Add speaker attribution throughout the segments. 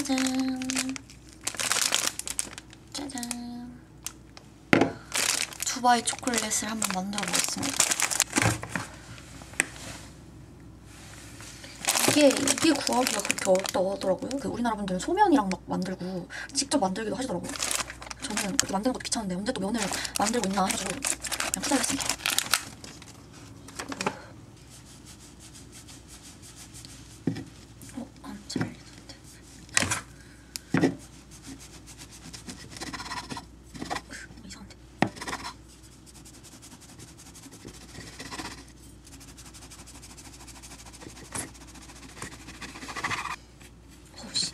Speaker 1: 짜잔. 짜잔. 두바이 초콜릿을 한번 만들어 보겠습니다. 이게 구하기가 그렇게 어렵다고 하더라고요. 우리나라 분들은 소면이랑 막 만들고 직접 만들기도 하시더라고요. 저는 그렇게 만드는 것도 귀찮은데 언제 또 면을 만들고 있나 해가지고 그냥 후달렸습니다. 안 잘리는데. 이상한데. 어우씨.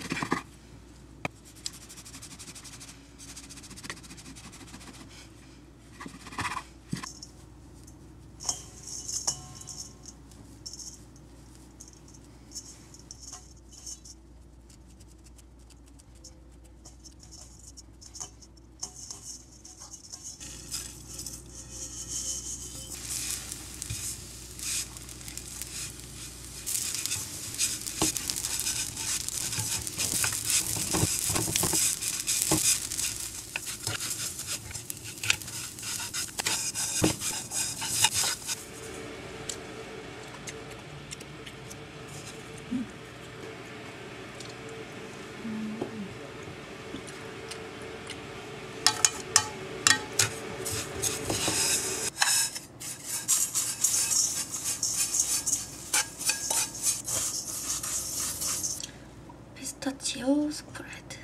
Speaker 1: 피스타치오 스프레드.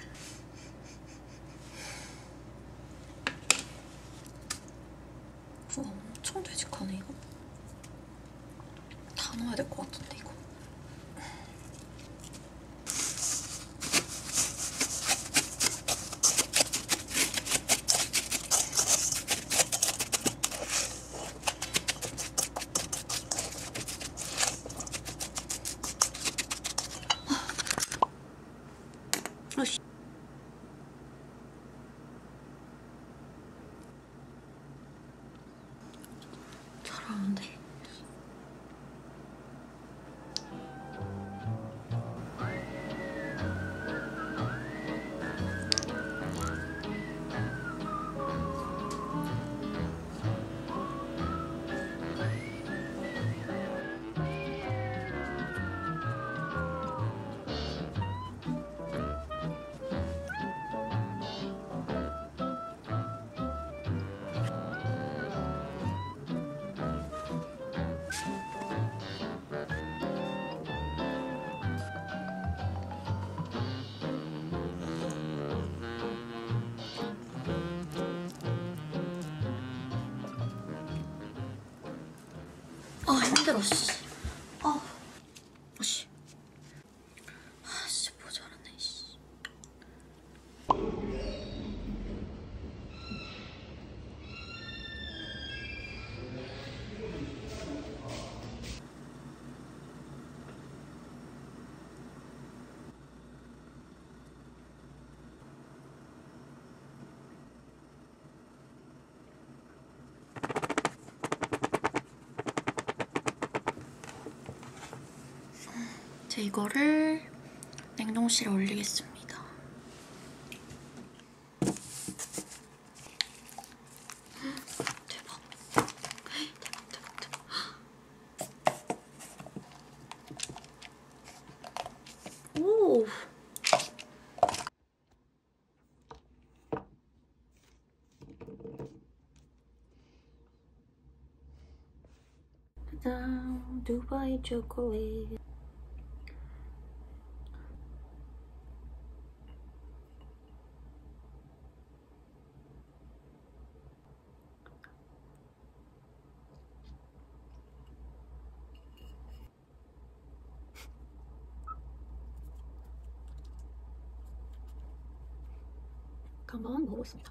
Speaker 1: 우와, 엄청 되직하네 이거. 다 넣어야 될 것 같은데 이거. 아씨. 잘하는데. 아 힘들어 씨. 씨. 아씨 모자랐네 씨. 이제 이거를 냉동실에 올리겠습니다. 대박. 대박. 오. 짜잔, 두바이 초콜릿. 한번 먹어보겠습니다.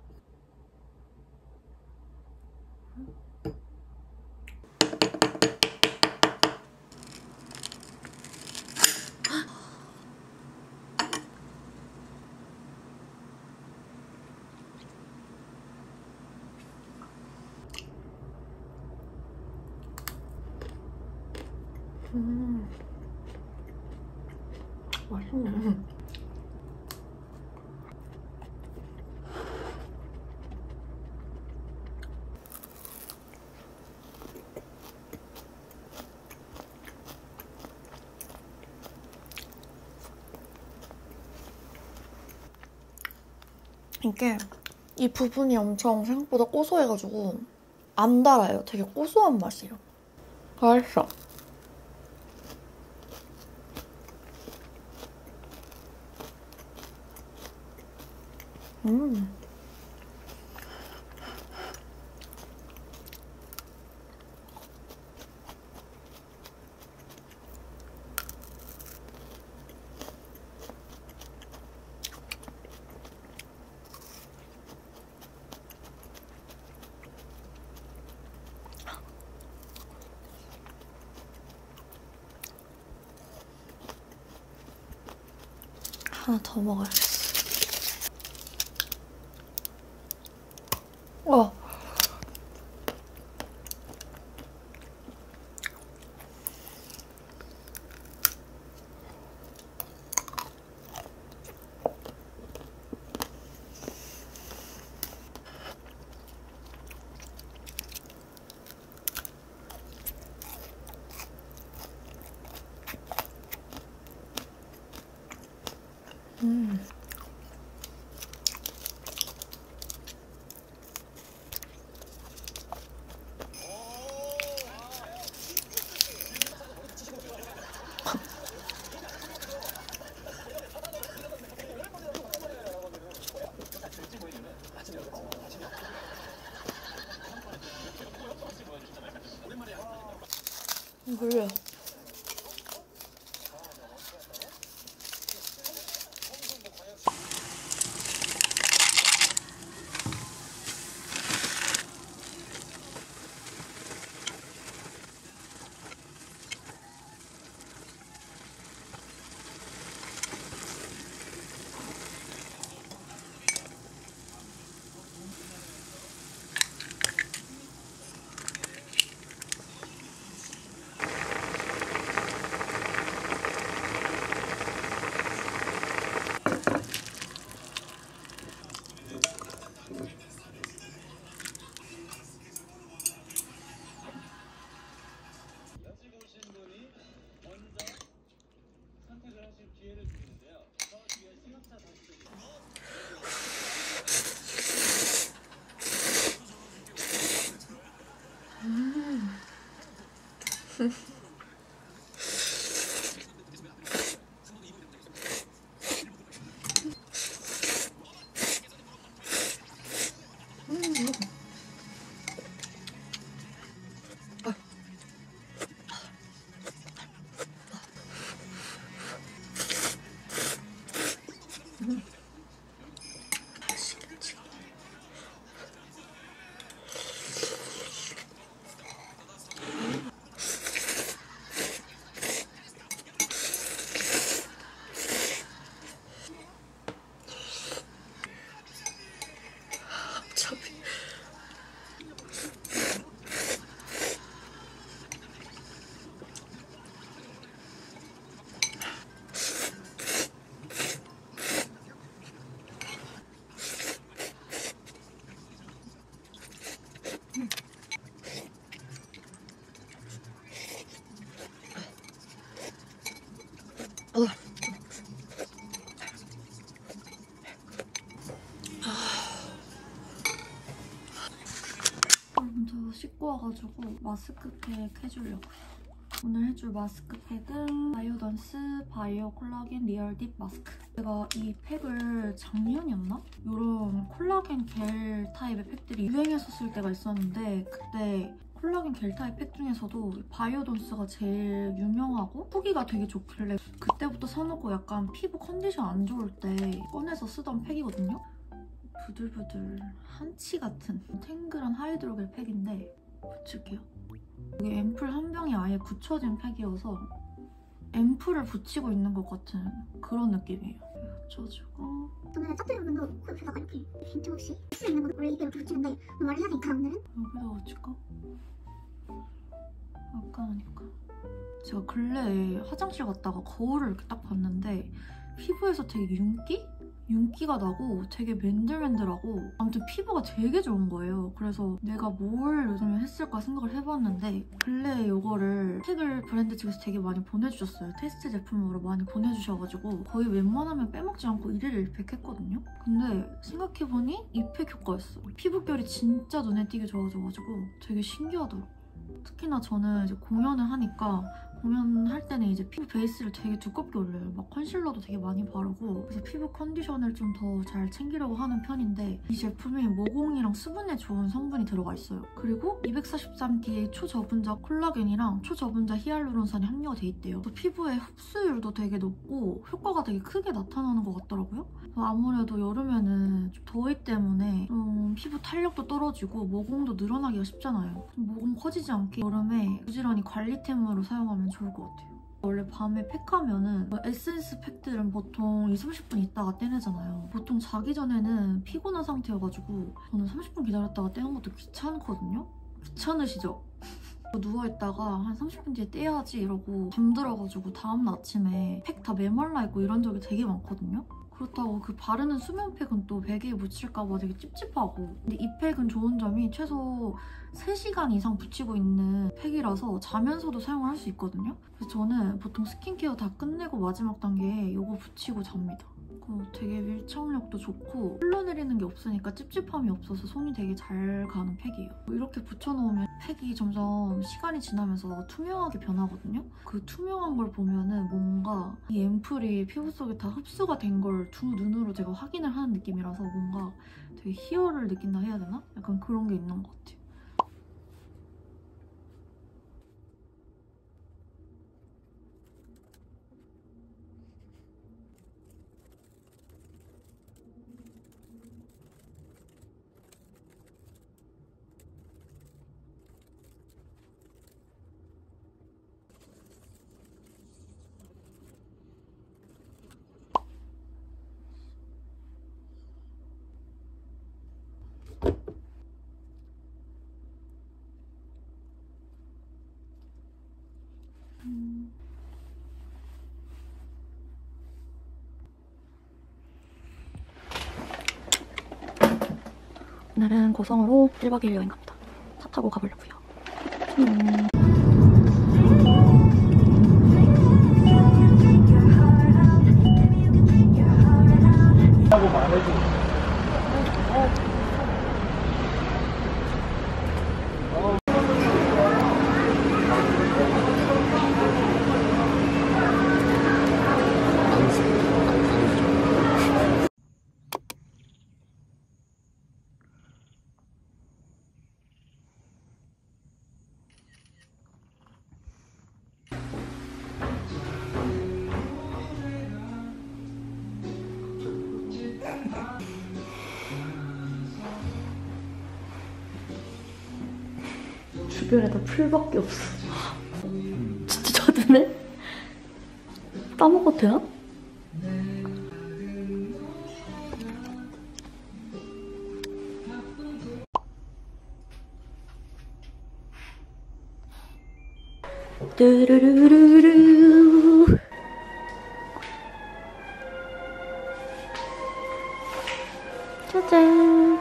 Speaker 1: 맛있네. 이게 이 부분이 엄청 생각보다 고소해가지고 안 달아요. 되게 고소한 맛이에요. 맛있어. 음. 하나 더 먹어야겠어. 와. 음. 별로야. 먼저 씻고 와가지고 마스크팩 해주려고요. 오늘 해줄 마스크팩은 바이오던스 바이오 콜라겐 리얼 딥 마스크. 제가 이 팩을 작년이었나? 이런 콜라겐 겔 타입의 팩들이 유행했었을 때가 있었는데 그때 콜라겐 겔 타입 팩 중에서도 바이오던스가 제일 유명하고 후기가 되게 좋길래 그때부터 사놓고 약간 피부 컨디션 안 좋을 때 꺼내서 쓰던 팩이거든요. 부들부들 한치 같은 탱글한 하이드로겔 팩인데 붙일게요. 이게 앰플 한 병이 아예 굳혀진 팩이어서 앰플을 붙이고 있는 것 같은 그런 느낌이에요. 붙여주고
Speaker 2: 저는 짝퉁 부분도 코옆에다가 이렇게 빈틈 없이 쓸 수 있는 건 원래 이대로 붙이는데 말을 해야 되니까 오늘은
Speaker 1: 여기다 붙일까? 아까우니까. 제가 근래에 화장실 갔다가 거울을 이렇게 딱 봤는데 피부에서 되게 윤기? 윤기가 나고 되게 맨들맨들하고 아무튼 피부가 되게 좋은 거예요. 그래서 내가 뭘 요즘에 했을까 생각을 해봤는데 근래에 이거를 팩을 브랜드 측에서 되게 많이 보내주셨어요. 테스트 제품으로 많이 보내주셔가지고 거의 웬만하면 빼먹지 않고 1일 1팩 했거든요. 근데 생각해보니 이 팩 효과였어. 피부결이 진짜 눈에 띄게 좋아져가지고 되게 신기하더라고. 특히나 저는 이제 공연을 하니까 공연할 때는 이제 피부 베이스를 되게 두껍게 올려요. 막 컨실러도 되게 많이 바르고 그래서 피부 컨디션을 좀 더 잘 챙기려고 하는 편인데 이 제품이 모공이랑 수분에 좋은 성분이 들어가 있어요. 그리고 243DA 초저분자 콜라겐이랑 초저분자 히알루론산이 함유가 돼 있대요. 피부의 흡수율도 되게 높고 효과가 되게 크게 나타나는 것 같더라고요. 아무래도 여름에는 좀 더위 때문에 좀 피부 탄력도 떨어지고 모공도 늘어나기가 쉽잖아요. 모공 커지지 않게 여름에 부지런히 관리템으로 사용하면 좋을 것 같아요. 원래 밤에 팩하면은 에센스 팩들은 보통 20-30분 있다가 떼내잖아요. 보통 자기 전에는 피곤한 상태여가지고 저는 30분 기다렸다가 떼는 것도 귀찮거든요? 귀찮으시죠? 누워있다가 한 30분 뒤에 떼야지 이러고 잠들어가지고 다음날 아침에 팩 다 메말라 있고 이런 적이 되게 많거든요? 그렇다고 그 바르는 수면팩은 또 베개에 묻힐까봐 되게 찝찝하고 근데 이 팩은 좋은 점이 최소 3시간 이상 붙이고 있는 팩이라서 자면서도 사용을 할 수 있거든요. 그래서 저는 보통 스킨케어 다 끝내고 마지막 단계에 이거 붙이고 잡니다. 되게 밀착력도 좋고 흘러내리는 게 없으니까 찝찝함이 없어서 손이 되게 잘 가는 팩이에요. 이렇게 붙여놓으면 팩이 점점 시간이 지나면서 투명하게 변하거든요. 그 투명한 걸 보면은 뭔가 이 앰플이 피부 속에 다 흡수가 된 걸 두 눈으로 제가 확인을 하는 느낌이라서 뭔가 되게 희열을 느낀다 해야 되나? 약간 그런 게 있는 것 같아요. 오늘은 고성으로 1박 2일 여행 갑니다. 차 타고 가보려고요. 주변에다 풀밖에 없어. 진짜 자드네? 따먹어도 되나? 뚜루루루루. 짜잔.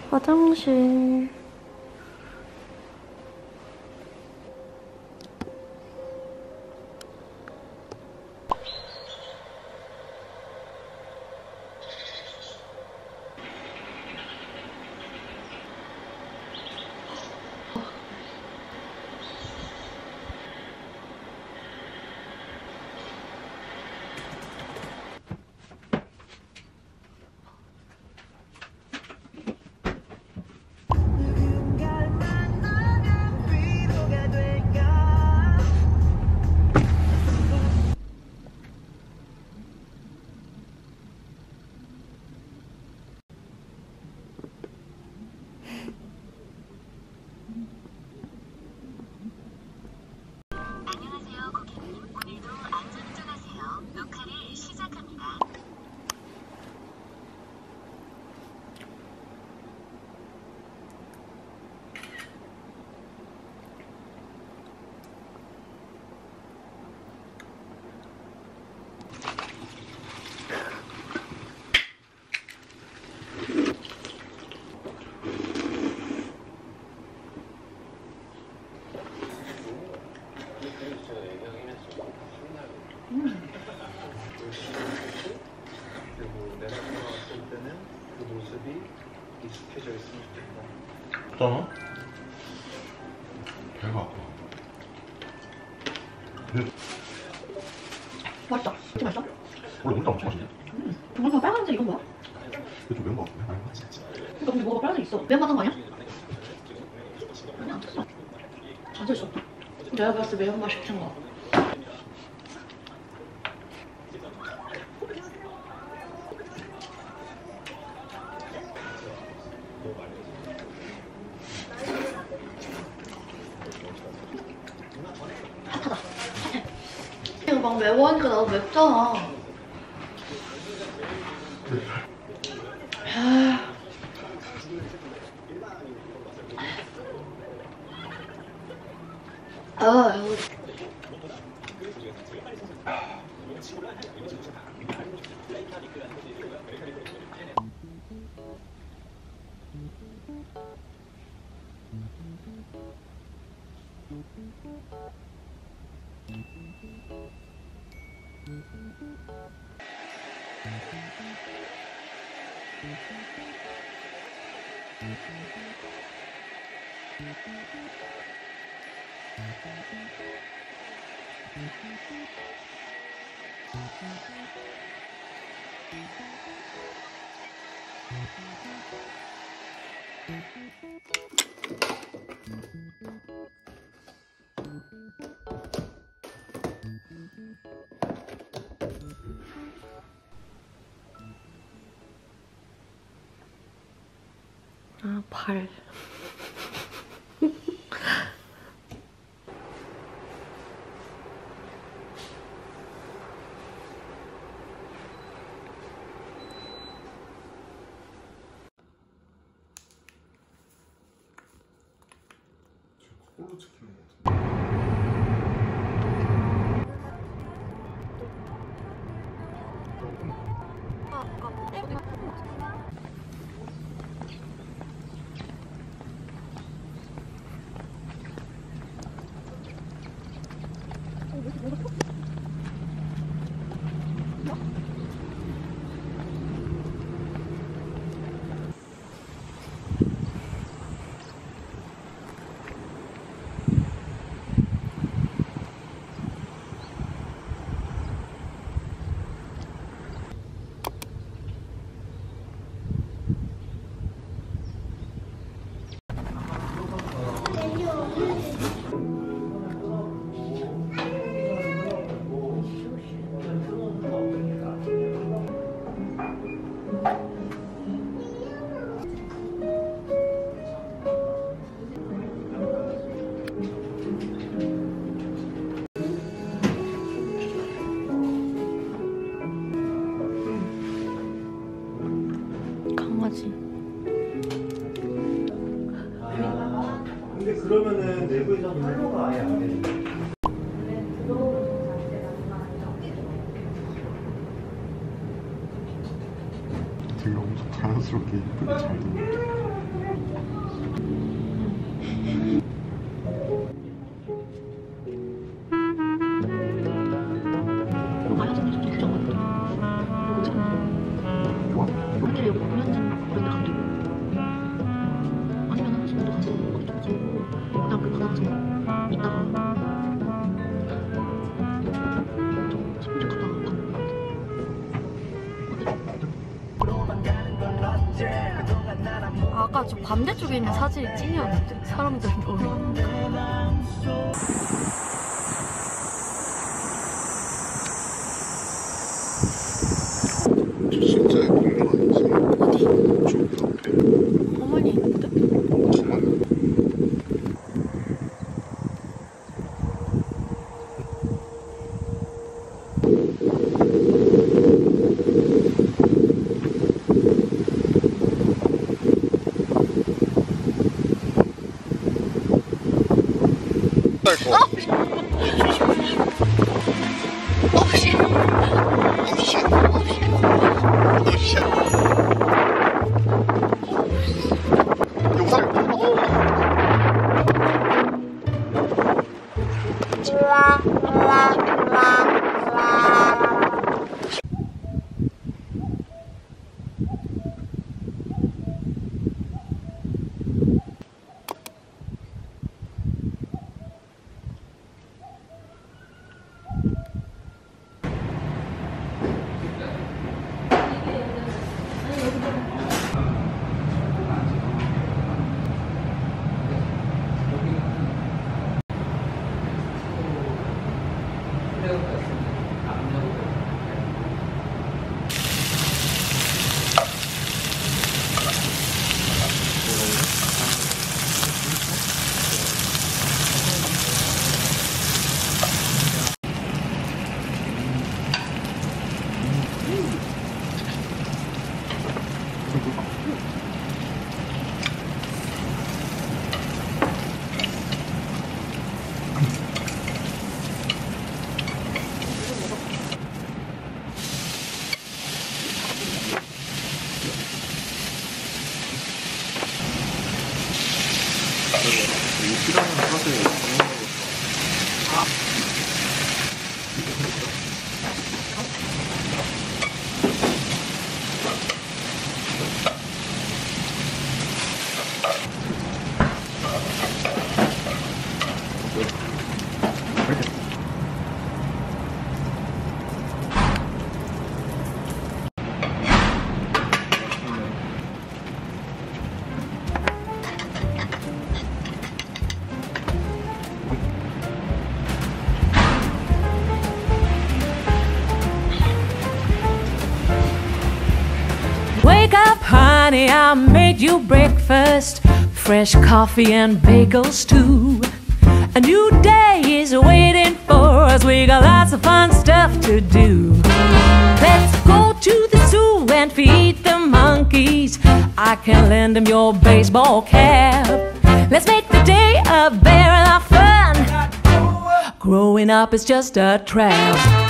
Speaker 1: 화장실.
Speaker 3: 모습이 익숙해져 있으면 좋겠다.
Speaker 4: 없잖아? 배가 아파.
Speaker 1: 맛있다. 진짜 맛있어?
Speaker 4: 원래 혼자 엄청 맛있네.
Speaker 1: 정말 빨간색 이건 뭐야?
Speaker 4: 이거 좀 매운 거 같은데?
Speaker 1: 그러니까 근데 뭐가 빨간색 있어. 매운맛 한거 아니야? 아니 안 탔어. 안 탔어. 내가 봤을 때 매운맛 시킨 거. 핫하다. 핫해. 이거 막 매워하니까 나도 맵잖아. 이거. 아, 발.
Speaker 4: 홀로 찍히는 거 같은데.
Speaker 1: 강아지.
Speaker 3: 근데 그러면은 내부에서는 활로가 아예 안 되는데.
Speaker 4: 되게 엄청 자연스럽게 예쁘게 잘 됐는데.
Speaker 1: 아까 저 반대쪽에 있는 사진이 찐이었는데 사람들이 모르니까.
Speaker 4: 진짜 예쁜 건 아니지.
Speaker 1: 어디?
Speaker 4: 저기 앞에.
Speaker 1: 어머니 있는데?
Speaker 4: 가만.
Speaker 5: Wake up, honey, I made you breakfast. Fresh coffee and bagels too. A new day is waiting for us. We got lots of fun stuff to do. Let's go to the zoo and feed the monkeys. I can lend them your baseball cap. Let's make the day a barrel of fun. Growing up is just a trap.